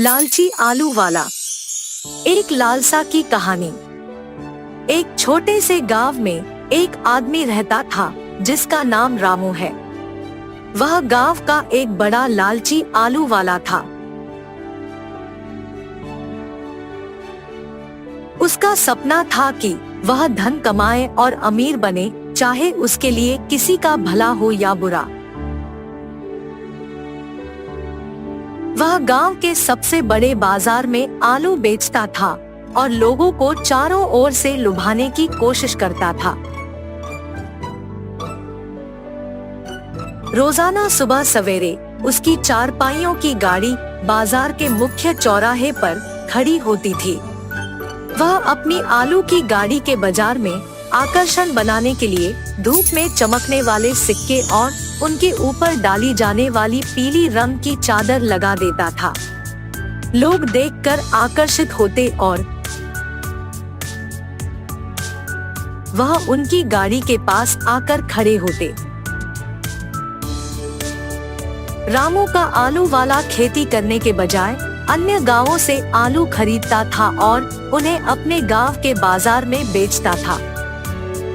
लालची आलू वाला। एक लालसा की कहानी। एक छोटे से गांव में एक आदमी रहता था जिसका नाम रामू है। वह गांव का एक बड़ा लालची आलू वाला था। उसका सपना था कि वह धन कमाए और अमीर बने, चाहे उसके लिए किसी का भला हो या बुरा। वह गांव के सबसे बड़े बाजार में आलू बेचता था और लोगों को चारों ओर से लुभाने की कोशिश करता था। रोजाना सुबह सवेरे उसकी चारपाइयों की गाड़ी बाजार के मुख्य चौराहे पर खड़ी होती थी। वह अपनी आलू की गाड़ी के बाजार में आकर्षण बनाने के लिए धूप में चमकने वाले सिक्के और उनके ऊपर डाली जाने वाली पीली रंग की चादर लगा देता था। लोग देखकर आकर्षित होते और वह उनकी गाड़ी के पास आकर खड़े होते। रामू का आलू वाला खेती करने के बजाय अन्य गांवों से आलू खरीदता था और उन्हें अपने गांव के बाजार में बेचता था।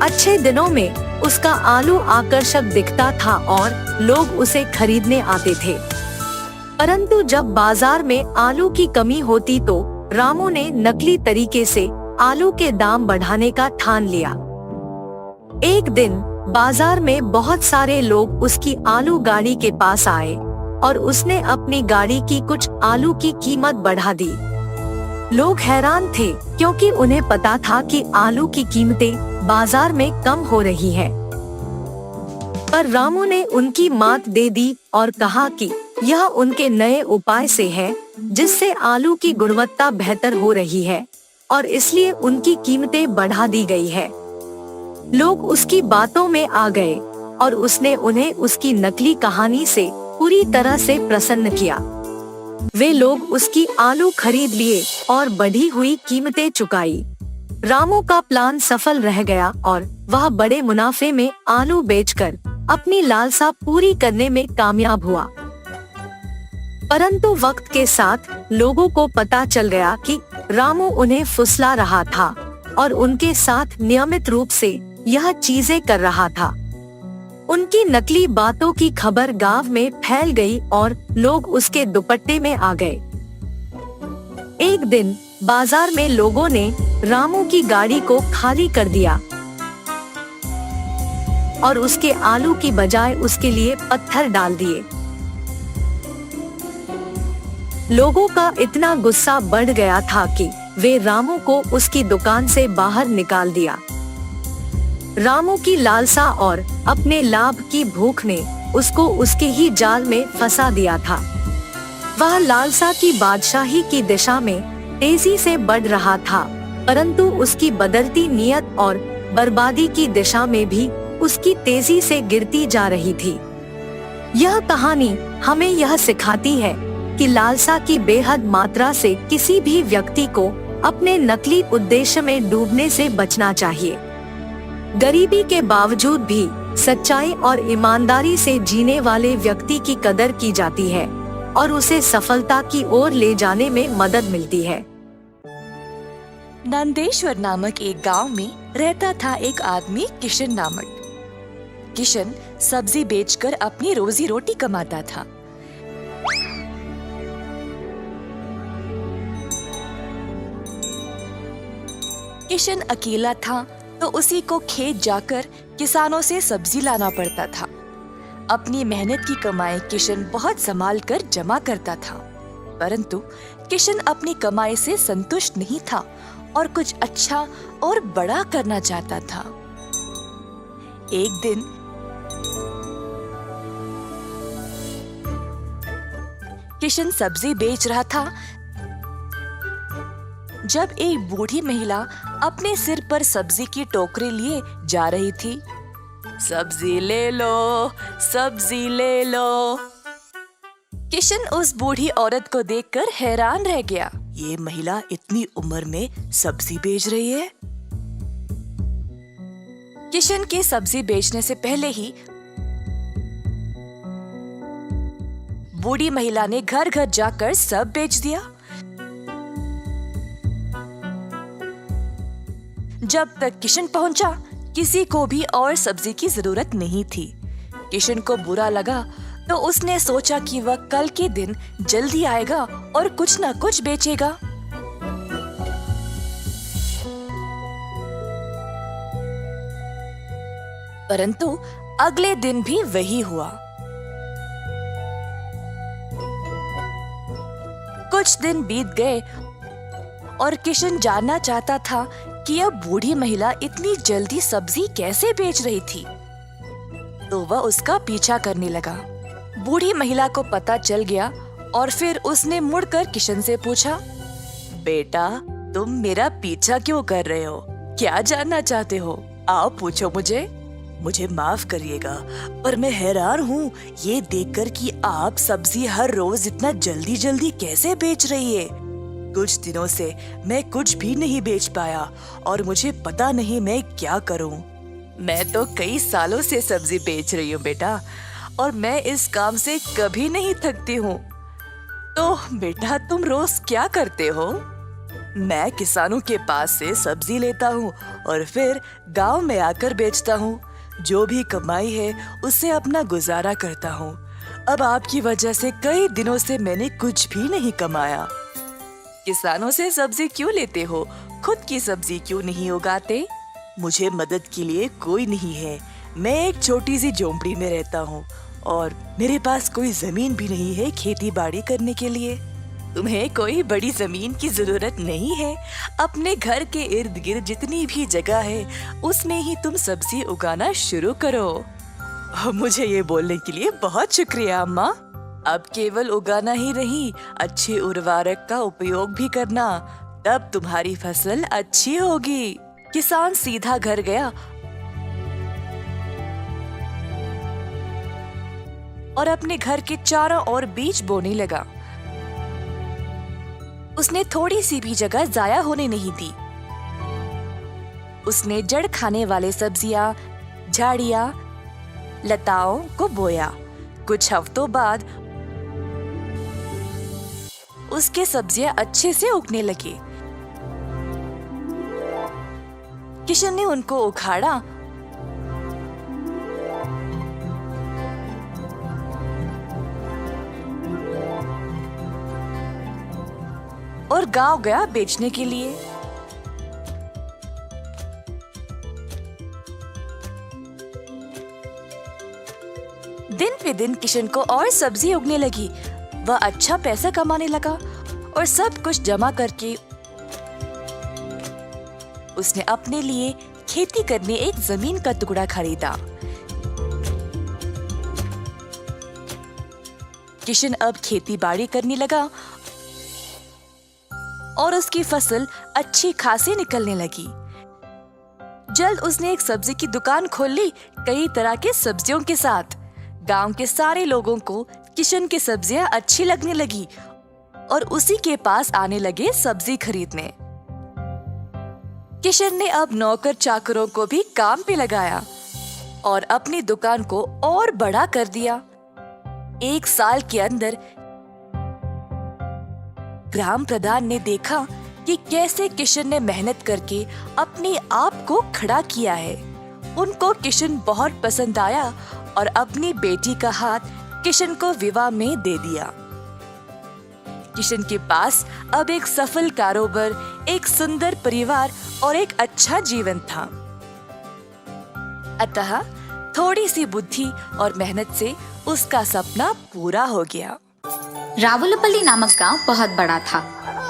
अच्छे दिनों में उसका आलू आकर्षक दिखता था और लोग उसे खरीदने आते थे। परंतु जब बाजार में आलू की कमी होती तो रामू ने नकली तरीके से आलू के दाम बढ़ाने का ठान लिया। एक दिन बाजार में बहुत सारे लोग उसकी आलू गाड़ी के पास आए और उसने अपनी गाड़ी की कुछ आलू की कीमत बढ़ा दी। लोग हैरान थे क्योंकि उन्हें पता था कि आलू की कीमतें बाजार में कम हो रही है। पर रामू ने उनकी मात दे दी और कहा कि यह उनके नए उपाय से है जिससे आलू की गुणवत्ता बेहतर हो रही है और इसलिए उनकी कीमतें बढ़ा दी गई है। लोग उसकी बातों में आ गए और उसने उन्हें उसकी नकली कहानी से पूरी तरह से प्रसन्न किया। वे लोग उसकी आलू खरीद लिए और बढ़ी हुई कीमतें चुकाई। रामू का प्लान सफल रह गया और वह बड़े मुनाफे में आलू बेचकर अपनी लालसा पूरी करने में कामयाब हुआ। परंतु वक्त के साथ लोगों को पता चल गया कि रामू उन्हें फुसला रहा था और उनके साथ नियमित रूप से यह चीजें कर रहा था। उनकी नकली बातों की खबर गांव में फैल गई और लोग उसके दुपट्टे में आ गए। एक दिन बाजार में लोगों ने रामू की गाड़ी को खाली कर दिया और उसके आलू की बजाय उसके लिए पत्थर डाल दिए। लोगों का इतना गुस्सा बढ़ गया था कि वे रामू को उसकी दुकान से बाहर निकाल दिया। रामू की लालसा और अपने लाभ की भूख ने उसको उसके ही जाल में फंसा दिया था। वह लालसा की बादशाही की दिशा में तेजी से बढ़ रहा था, परंतु उसकी बदलती नियत और बर्बादी की दिशा में भी उसकी तेजी से गिरती जा रही थी। यह कहानी हमें यह सिखाती है कि लालसा की बेहद मात्रा से किसी भी व्यक्ति को अपने नकली उद्देश्य में डूबने से बचना चाहिए। गरीबी के बावजूद भी सच्चाई और ईमानदारी से जीने वाले व्यक्ति की कदर की जाती है और उसे सफलता की ओर ले जाने में मदद मिलती है। नंदेश्वर नामक एक गांव में रहता था एक आदमी किशन नामक। किशन सब्जी बेचकर अपनी रोजी रोटी कमाता था। किशन अकेला था तो उसी को खेत जाकर किसानों से सब्जी लाना पड़ता था। अपनी मेहनत की कमाई किशन बहुत संभाल कर जमा करता था, परंतु किशन अपनी कमाई से संतुष्ट नहीं था और कुछ अच्छा और बड़ा करना चाहता था। एक दिन किशन सब्जी बेच रहा था जब एक बूढ़ी महिला अपने सिर पर सब्जी की टोकरी लिए जा रही थी। सब्जी ले लो, सब्जी ले लो। किशन उस बूढ़ी औरत को देखकर हैरान रह गया। ये महिला इतनी उम्र में सब्जी बेच रही है। किशन के सब्जी बेचने से पहले ही बूढ़ी महिला ने घर घर जाकर सब बेच दिया। जब तक किशन पहुंचा, किसी को भी और सब्जी की जरूरत नहीं थी। किशन को बुरा लगा तो उसने सोचा कि वह कल के दिन जल्दी आएगा और कुछ न कुछ बेचेगा। परंतु अगले दिन भी वही हुआ। कुछ दिन बीत गए और किशन जानना चाहता था कि यह बूढ़ी महिला इतनी जल्दी सब्जी कैसे बेच रही थी। तो वह उसका पीछा करने लगा। बूढ़ी महिला को पता चल गया और फिर उसने मुड़कर किशन से पूछा, बेटा, तुम मेरा पीछा क्यों कर रहे हो? क्या जानना चाहते हो? आओ पूछो मुझे। मुझे माफ करिएगा, पर मैं हैरान हूँ ये देखकर कि आप सब्जी हर रोज इतना जल्दी जल्दी कैसे बेच रही है। कुछ दिनों से मैं कुछ भी नहीं बेच पाया और मुझे पता नहीं मैं क्या करूँ। मैं तो कई सालों से सब्जी बेच रही हूँ बेटा, और मैं इस काम से कभी नहीं थकती हूँ। तो बेटा, तुम रोज क्या करते हो? मैं किसानों के पास से सब्जी लेता हूँ और फिर गांव में आकर बेचता हूँ। जो भी कमाई है उससे अपना गुजारा करता हूँ। अब आपकी वजह से कई दिनों से मैंने कुछ भी नहीं कमाया। किसानों से सब्जी क्यों लेते हो? खुद की सब्जी क्यों नहीं उगाते? मुझे मदद के लिए कोई नहीं है। मैं एक छोटी सी झोंपड़ी में रहता हूँ और मेरे पास कोई जमीन भी नहीं है खेती बाड़ी करने के लिए। तुम्हें कोई बड़ी जमीन की जरूरत नहीं है। अपने घर के इर्द गिर्द जितनी भी जगह है उसमें ही तुम सब्जी उगाना शुरू करो। मुझे ये बोलने के लिए बहुत शुक्रिया अम्मा। अब केवल उगाना ही नहीं, अच्छे उर्वरक का उपयोग भी करना, तब तुम्हारी फसल अच्छी होगी। किसान सीधा घर गया और अपने घर के चारों ओर बीज बोने लगा। उसने थोड़ी सी भी जगह जाया होने नहीं दी। उसने जड़ खाने वाले सब्जियां, झाड़ियां, लताओं को बोया। कुछ हफ्तों बाद उसके सब्जियां अच्छे से उगने लगी। किशन ने उनको उखाड़ा और गांव गया बेचने के लिए। दिन पे दिन किशन को और सब्जी उगने लगी। वह अच्छा पैसा कमाने लगा और सब कुछ जमा करके उसने अपने लिए खेती करने एक जमीन का टुकड़ा खरीदा। किशन अब खेती बाड़ी करने लगा और उसकी फसल अच्छी खासी निकलने लगी। जल्द उसने एक सब्जी की दुकान खोल ली, कई तरह के सब्जियों के साथ। गांव के सारे लोगों को किशन की सब्जियां अच्छी लगने लगी और उसी के पास आने लगे सब्जी खरीदने। किशन ने अब नौकर चाकरों को भी काम पे लगाया और अपनी दुकान को और बड़ा कर दिया। एक साल के अंदर ग्राम प्रधान ने देखा कि कैसे किशन ने मेहनत करके अपने आप को खड़ा किया है। उनको किशन बहुत पसंद आया और अपनी बेटी का हाथ किशन को विवाह में दे दिया। किशन के पास अब एक सफल कारोबार, एक सुंदर परिवार और एक अच्छा जीवन था। अतः थोड़ी सी बुद्धि और मेहनत से उसका सपना पूरा हो गया। रावुलपल्ली नामक गांव बहुत बड़ा था।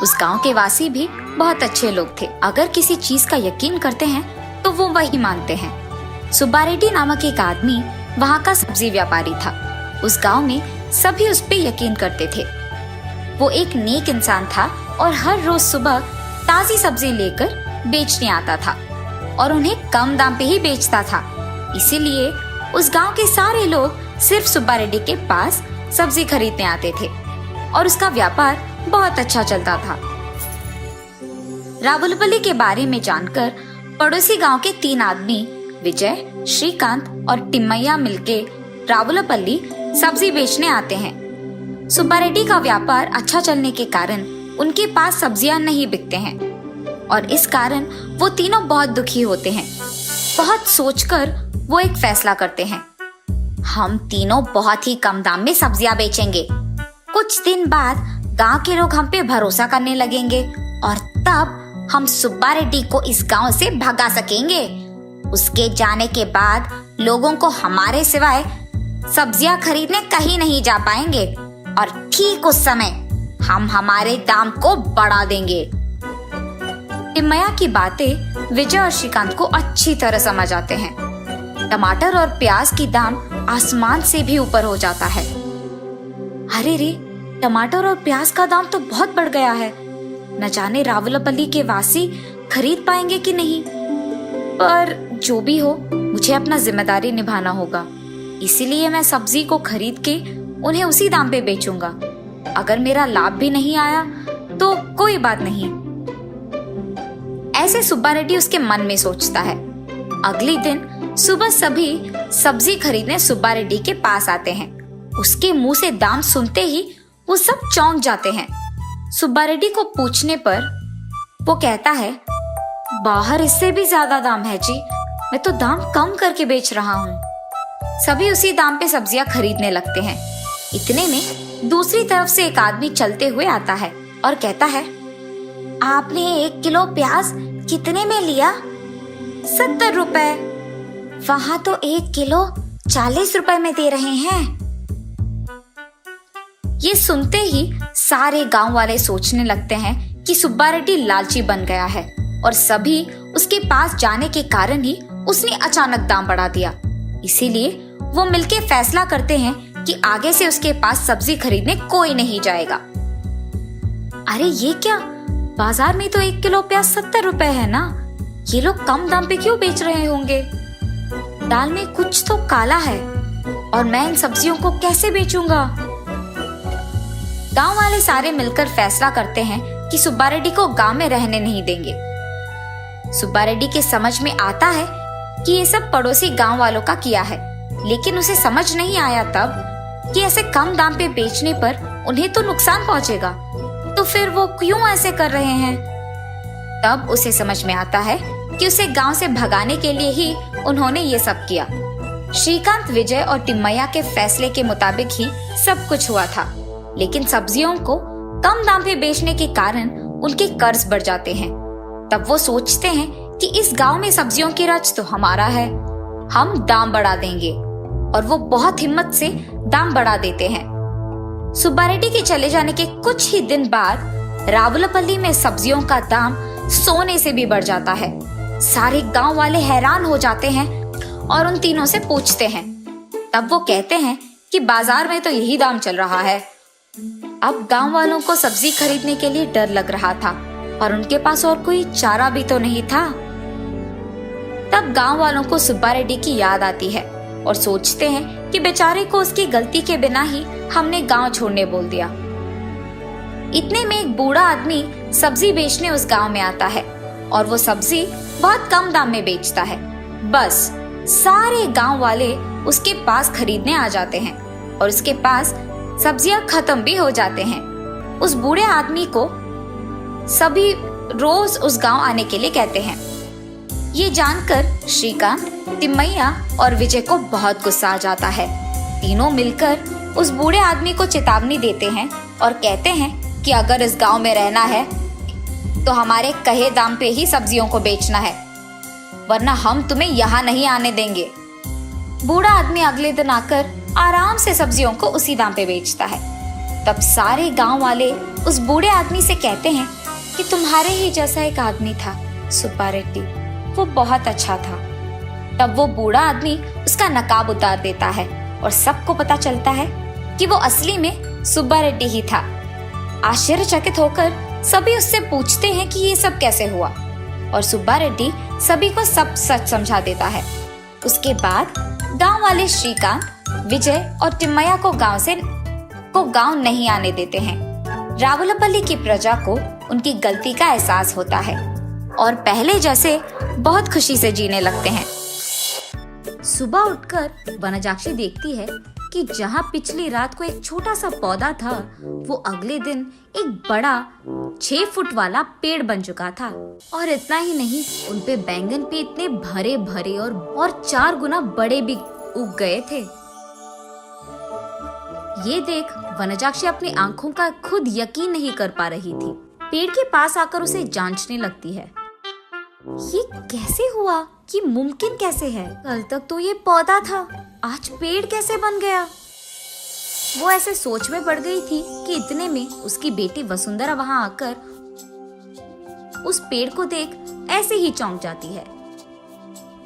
उस गांव के वासी भी बहुत अच्छे लोग थे। अगर किसी चीज का यकीन करते हैं तो वो वही मानते हैं। सुब्बा रेड्डी नामक एक आदमी वहाँ का सब्जी व्यापारी था। उस गांव में सभी उस पे यकीन करते थे। वो एक नेक इंसान था और हर रोज सुबह ताजी सब्जी लेकर बेचने आता था और उन्हें कम दाम पे ही बेचता था। इसीलिए उस गांव के सारे लोग सिर्फ सुब्बा रेड्डी के पास सब्जी खरीदने आते थे और उसका व्यापार बहुत अच्छा चलता था। रावुलपल्ली के बारे में जानकर पड़ोसी गांव के 3 आदमी विजय, श्रीकांत और टिम्मैया मिलके रावुलपल्ली सब्जी बेचने आते हैं। सुब्बा रेड्डी का व्यापार अच्छा चलने के कारण उनके पास सब्जियां नहीं बिकते हैं। और इस कारण वो तीनों बहुत दुखी होते हैं। बहुत सोचकर वो एक फैसला करते हैं। हम तीनों बहुत ही कम दाम में सब्जियां बेचेंगे। कुछ दिन बाद गांव के लोग हम पे भरोसा करने लगेंगे और तब हम सुब्बा रेड्डी को इस गांव से भगा सकेंगे। उसके जाने के बाद लोगों को हमारे सिवाय सब्जियां खरीदने कहीं नहीं जा पाएंगे और ठीक उस समय हम हमारे दाम को बढ़ा देंगे। टिम्मैया की बातें विजय और श्रीकांत को अच्छी तरह समझ आते हैं। टमाटर और प्याज की दाम आसमान से भी ऊपर हो जाता है। अरे रे, टमाटर और प्याज का दाम तो बहुत बढ़ गया है। न जाने रावलपल्ली के वासी खरीद पाएंगे कि नहीं। पर जो भी हो, मुझे अपना जिम्मेदारी निभाना होगा। इसीलिए मैं सब्जी को खरीद के उन्हें उसी दाम पे बेचूंगा। अगर मेरा लाभ भी नहीं आया तो कोई बात नहीं। ऐसे सुब्बा रेड्डी उसके मन में सोचता है। अगले दिन सुबह सभी सब्जी खरीदने सुब्बा रेड्डी के पास आते हैं। उसके मुंह से दाम सुनते ही वो सब चौंक जाते हैं। सुब्बा रेड्डी को पूछने पर वो कहता है, बाहर इससे भी ज्यादा दाम है जी। मैं तो दाम कम करके बेच रहा हूँ। सभी उसी दाम पे सब्जियां खरीदने लगते हैं। इतने में दूसरी तरफ से एक आदमी चलते हुए आता है और कहता है, आपने 1 किलो प्याज कितने में लिया? 70 रुपए। वहां तो 1 किलो 40 रुपए में दे रहे हैं। ये सुनते ही सारे गांव वाले सोचने लगते हैं कि सुब्बा रेड्डी लालची बन गया है और सभी उसके पास जाने के कारण ही उसने अचानक दाम बढ़ा दिया। इसीलिए वो मिलके फैसला करते हैं कि आगे से उसके पास सब्जी खरीदने कोई नहीं जाएगा। अरे ये क्या, बाजार में तो 1 किलो प्याज 70 रुपए है ना। ये लोग कम दाम पे क्यों बेच रहे होंगे? दाल में कुछ तो काला है और मैं इन सब्जियों को कैसे बेचूंगा? गांव वाले सारे मिलकर फैसला करते हैं कि सुब्बा रेड्डी को गांव में रहने नहीं देंगे। सुब्बा रेड्डी के समझ में आता है कि ये सब पड़ोसी गांव वालों का किया है, लेकिन उसे समझ नहीं आया तब कि ऐसे कम दाम पे बेचने पर उन्हें तो नुकसान पहुंचेगा, तो फिर वो क्यों ऐसे कर रहे हैं? तब उसे समझ में आता है कि उसे गांव से भगाने के लिए ही उन्होंने ये सब किया। श्रीकांत, विजय और टिम्मैया के फैसले के मुताबिक ही सब कुछ हुआ था, लेकिन सब्जियों को कम दाम पे बेचने के कारण उनके कर्ज बढ़ जाते हैं। तब वो सोचते हैं कि इस गांव में सब्जियों की रच तो हमारा है, हम दाम बढ़ा देंगे। और वो बहुत हिम्मत से दाम बढ़ा देते हैं। सुब्बा रेड्डी के चले जाने के कुछ ही दिन बाद रावलपल्ली में सब्जियों का दाम सोने से भी बढ़ जाता है। सारे गांव वाले हैरान हो जाते हैं और उन तीनों से पूछते हैं। तब वो कहते हैं कि बाजार में तो यही दाम चल रहा है। अब गांव वालों को सब्जी खरीदने के लिए डर लग रहा था और उनके पास और कोई चारा भी तो नहीं था। तब गांव वालों को सुब्बा रेड्डी की याद आती है और सोचते हैं कि बेचारे को उसकी गलती के बिना ही हमने गांव छोड़ने बोल दिया। इतने में एक बूढ़ा आदमी सब्जी बेचने उस गांव में आता है और वो सब्जी बहुत कम दाम में बेचता है। बस सारे गांव वाले उसके पास खरीदने आ जाते हैं और उसके पास सब्जियां खत्म भी हो जाते हैं। उस बूढ़े आदमी को सभी रोज उस गांव आने के लिए कहते हैं। ये जानकर श्रीकांत, टिम्मैया और विजय को बहुत गुस्सा आ जाता है। तीनों मिलकर उस बूढ़े आदमी को चेतावनी देते हैं और कहते हैं कि अगर इस गांव में रहना है तो हमारे कहे दाम पे ही सब्जियों को बेचना है, वरना हम तुम्हें यहाँ नहीं आने देंगे। बूढ़ा आदमी अगले दिन आकर आराम से सब्जियों को उसी दाम पे बेचता है। तब सारे गांव वाले उस बूढ़े आदमी से कहते हैं कि तुम्हारे ही जैसा एक आदमी था सुब्बा रेड्डी, वो बहुत अच्छा था। तब वो बूढ़ा आदमी उसका नकाब उतार देता है और सबको पता चलता है कि वो असली में सुब्बा रेड्डी ही था। आश्चर्यचकित होकर सभी उससे पूछते हैं कि ये सब कैसे हुआ, और सुब्बा रेड्डी सभी को सब सच समझा देता है। उसके बाद गांव वाले श्रीकांत, विजय और टिम्मैया को गांव नहीं आने देते हैं। रावलपल्ली की प्रजा को उनकी गलती का एहसास होता है और पहले जैसे बहुत खुशी से जीने लगते हैं। सुबह उठकर वनजाक्षी देखती है कि जहाँ पिछली रात को एक छोटा सा पौधा था, वो अगले दिन एक बड़ा 6 फुट वाला पेड़ बन चुका था। और इतना ही नहीं, उनपे बैंगन पे इतने भरे भरे और 4 गुना बड़े भी उग गए थे। ये देख वनजाक्षी अपनी आंखों का खुद यकीन नहीं कर पा रही थी। पेड़ के पास आकर उसे जांचने लगती है। ये कैसे हुआ? कि मुमकिन कैसे है? कल तक तो ये पौधा था, आज पेड़ कैसे बन गया? वो ऐसे सोच में पड़ गई थी कि इतने में उसकी बेटी वसुंधरा वहां आकर उस पेड़ को देख ऐसे ही चौंक जाती है।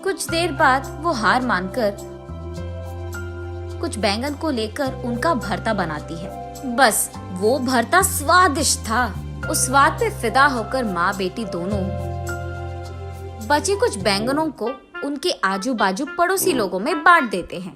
कुछ देर बाद वो हार मानकर कुछ बैंगन को लेकर उनका भरता बनाती है। बस वो भरता स्वादिष्ट था। उस स्वाद पे फिदा होकर माँ बेटी दोनों बचे कुछ बैंगनों को उनके आजू बाजू पड़ोसी लोगों में बांट देते हैं।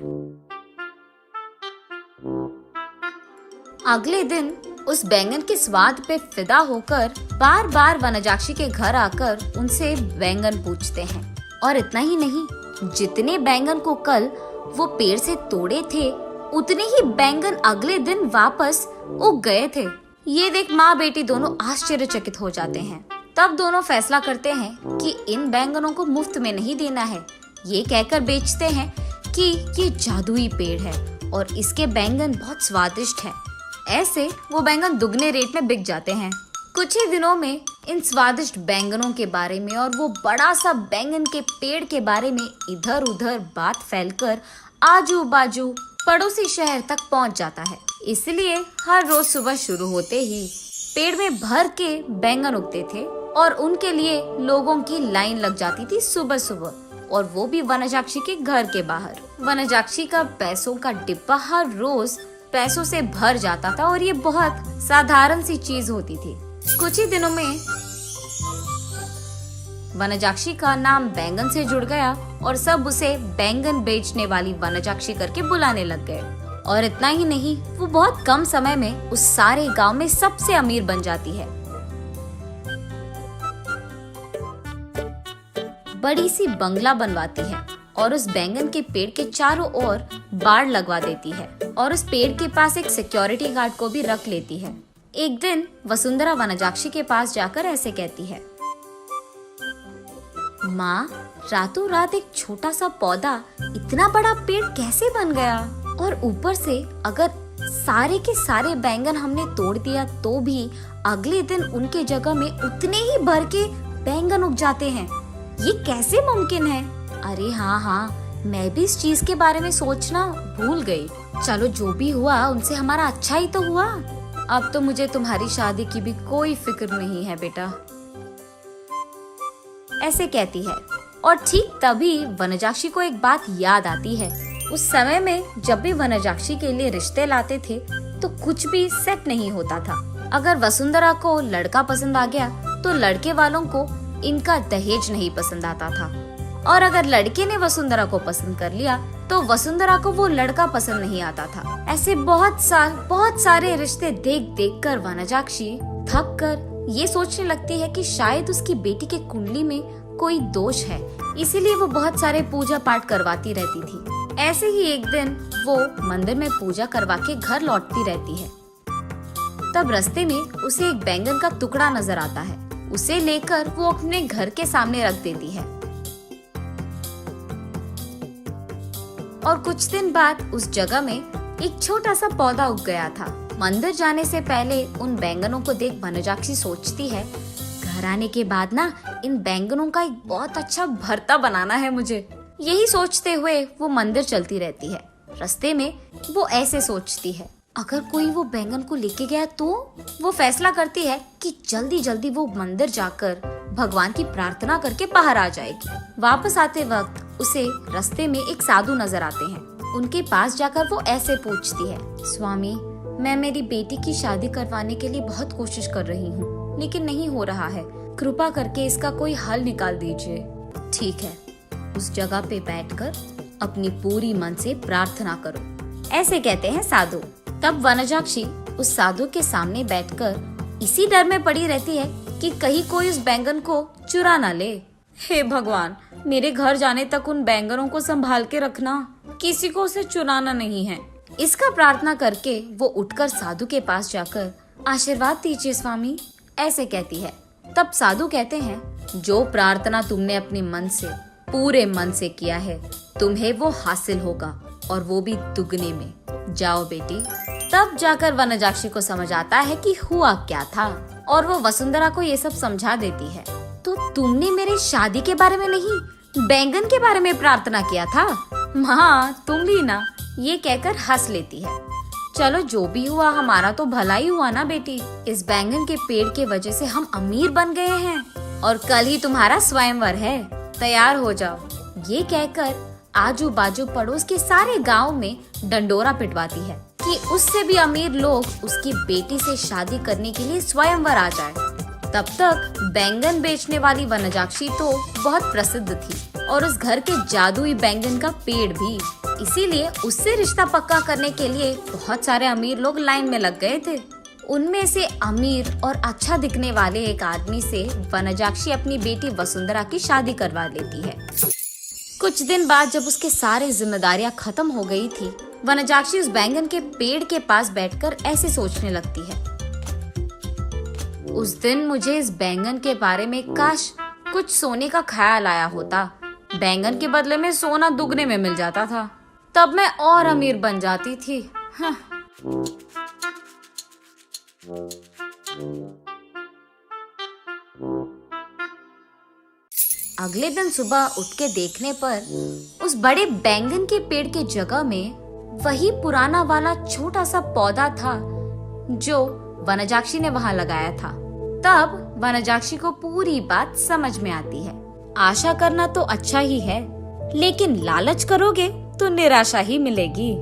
अगले दिन उस बैंगन के स्वाद पे फिदा होकर बार बार वनजाक्षी के घर आकर उनसे बैंगन पूछते हैं। और इतना ही नहीं, जितने बैंगन को कल वो पेड़ से तोड़े थे, उतने ही बैंगन अगले दिन वापस उग गए थे। ये देख माँ बेटी दोनों आश्चर्यचकित हो जाते हैं। तब दोनों फैसला करते हैं कि इन बैंगनों को मुफ्त में नहीं देना है। ये कहकर बेचते हैं कि ये जादुई पेड़ है और इसके बैंगन बहुत स्वादिष्ट हैं। ऐसे वो बैंगन दुगने रेट में बिक जाते हैं। कुछ ही दिनों में इन स्वादिष्ट बैंगनों के बारे में और वो बड़ा सा बैंगन के पेड़ के बारे में इधर उधर बात फैलकर आजू बाजू पड़ोसी शहर तक पहुंच जाता है। इसलिए हर रोज सुबह शुरू होते ही पेड़ में भर के बैंगन उगते थे और उनके लिए लोगों की लाइन लग जाती थी सुबह सुबह, और वो भी वनजाक्षी के घर के बाहर। वनजाक्षी का पैसों का डिब्बा हर रोज पैसों से भर जाता था और ये बहुत साधारण सी चीज होती थी। कुछ ही दिनों में वनजाक्षी का नाम बैंगन से जुड़ गया और सब उसे बैंगन बेचने वाली वनजाक्षी करके बुलाने लग गए। और इतना ही नहीं, वो बहुत कम समय में उस सारे गांव में सबसे अमीर बन जाती है। बड़ी सी बंगला बनवाती है और उस बैंगन के पेड़ के चारों ओर बाड़ लगवा देती है और उस पेड़ के पास एक सिक्योरिटी गार्ड को भी रख लेती है। एक दिन वसुंधरा वनजाक्षी के पास जाकर ऐसे कहती है, माँ, रातों रात एक छोटा सा पौधा इतना बड़ा पेड़ कैसे बन गया? और ऊपर से अगर सारे के सारे बैंगन हमने तोड़ दिया तो भी अगले दिन उनके जगह में उतने ही भर के बैंगन उग जाते हैं। ये कैसे मुमकिन है? अरे हाँ, मैं भी इस चीज के बारे में सोचना भूल गई। चलो जो भी हुआ उनसे हमारा अच्छा ही तो हुआ। अब तो मुझे तुम्हारी शादी की भी कोई फिक्र नहीं है बेटा, ऐसे कहती है। और ठीक तभी वनजाक्षी को एक बात याद आती है। उस समय में जब भी वनजाक्षी के लिए रिश्ते लाते थे तो कुछ भी सेट नहीं होता था। अगर वसुंधरा को लड़का पसंद आ गया तो लड़के वालों को इनका दहेज नहीं पसंद आता था, और अगर लड़के ने वसुंधरा को पसंद कर लिया तो वसुंधरा को वो लड़का पसंद नहीं आता था। ऐसे बहुत सारे रिश्ते देख देख कर वनजाक्षी थक कर ये सोचने लगती है कि शायद उसकी बेटी के कुंडली में कोई दोष है, इसीलिए वो बहुत सारे पूजा पाठ करवाती रहती थी। ऐसे ही एक दिन वो मंदिर में पूजा करवा के घर लौटती रहती है। तब रास्ते में उसे एक बैंगन का टुकड़ा नजर आता है। उसे लेकर वो अपने घर के सामने रख देती है। और कुछ दिन बाद उस जगह में एक छोटा सा पौधा उग गया था। मंदिर जाने से पहले उन बैंगनों को देख वनजाक्षी सोचती है, घर आने के बाद ना इन बैंगनों का एक बहुत अच्छा भरता बनाना है मुझे। यही सोचते हुए वो मंदिर चलती रहती है। रास्ते में वो ऐसे सोचती है, अगर कोई वो बैंगन को लेके गया तो वो फैसला करती है कि जल्दी जल्दी वो मंदिर जाकर भगवान की प्रार्थना करके बाहर आ जाएगी। वापस आते वक्त उसे रास्ते में एक साधु नजर आते हैं। उनके पास जाकर वो ऐसे पूछती है, स्वामी, मैं मेरी बेटी की शादी करवाने के लिए बहुत कोशिश कर रही हूँ, लेकिन नहीं हो रहा है। कृपा करके इसका कोई हल निकाल दीजिए। ठीक है, उस जगह पे बैठकर अपनी पूरी मन से प्रार्थना करो, ऐसे कहते हैं साधु। तब वनजाक्षी उस साधु के सामने बैठकर इसी डर में पड़ी रहती है कि कहीं कोई उस बैंगन को चुरा ना ले। हे भगवान, मेरे घर जाने तक उन बैंगनों को संभाल के रखना, किसी को उसे चुराना नहीं है। इसका प्रार्थना करके वो उठकर साधु के पास जाकर आशीर्वाद दीजिए स्वामी, ऐसे कहती है। तब साधु कहते हैं, जो प्रार्थना तुमने अपने मन से, पूरे मन से किया है, तुम्हें वो हासिल होगा, और वो भी दुगने में। जाओ बेटी। तब जाकर वनजाक्षी को समझ आता है कि हुआ क्या था, और वो वसुंधरा को ये सब समझा देती है। तो तुमने मेरे शादी के बारे में नहीं, बैंगन के बारे में प्रार्थना किया था। हाँ, तुम भी ना, ये कहकर हंस लेती है। चलो जो भी हुआ, हमारा तो भला ही हुआ ना बेटी। इस बैंगन के पेड़ के वजह से हम अमीर बन गए हैं, और कल ही तुम्हारा स्वयंवर है, तैयार हो जाओ। ये कहकर आजू बाजू पड़ोस के सारे गांव में डंडोरा पिटवाती है कि उससे भी अमीर लोग उसकी बेटी से शादी करने के लिए स्वयंवर आ जाए। तब तक बैंगन बेचने वाली वनजाक्षी तो बहुत प्रसिद्ध थी, और उस घर के जादुई बैंगन का पेड़ भी। इसीलिए उससे रिश्ता पक्का करने के लिए बहुत सारे अमीर लोग लाइन में लग गए थे। उनमें से अमीर और अच्छा दिखने वाले एक आदमी से वनजाक्षी अपनी बेटी वसुंधरा की शादी करवा लेती है। कुछ दिन बाद जब उसके सारे जिम्मेदारियां खत्म हो गई थी, वनजाक्षी उस बैंगन के पेड़ के पास बैठकर ऐसे सोचने लगती है, उस दिन मुझे इस बैंगन के बारे में काश कुछ सोने का ख्याल आया होता। बैंगन के बदले में सोना दुगने में मिल जाता था, तब मैं और अमीर बन जाती थी। हाँ। अगले दिन सुबह उठ के देखने पर उस बड़े बैंगन के पेड़ के जगह में वही पुराना वाला छोटा सा पौधा था जो वनजाक्षी ने वहां लगाया था। तब वनजाक्षी को पूरी बात समझ में आती है। आशा करना तो अच्छा ही है, लेकिन लालच करोगे तो निराशा ही मिलेगी।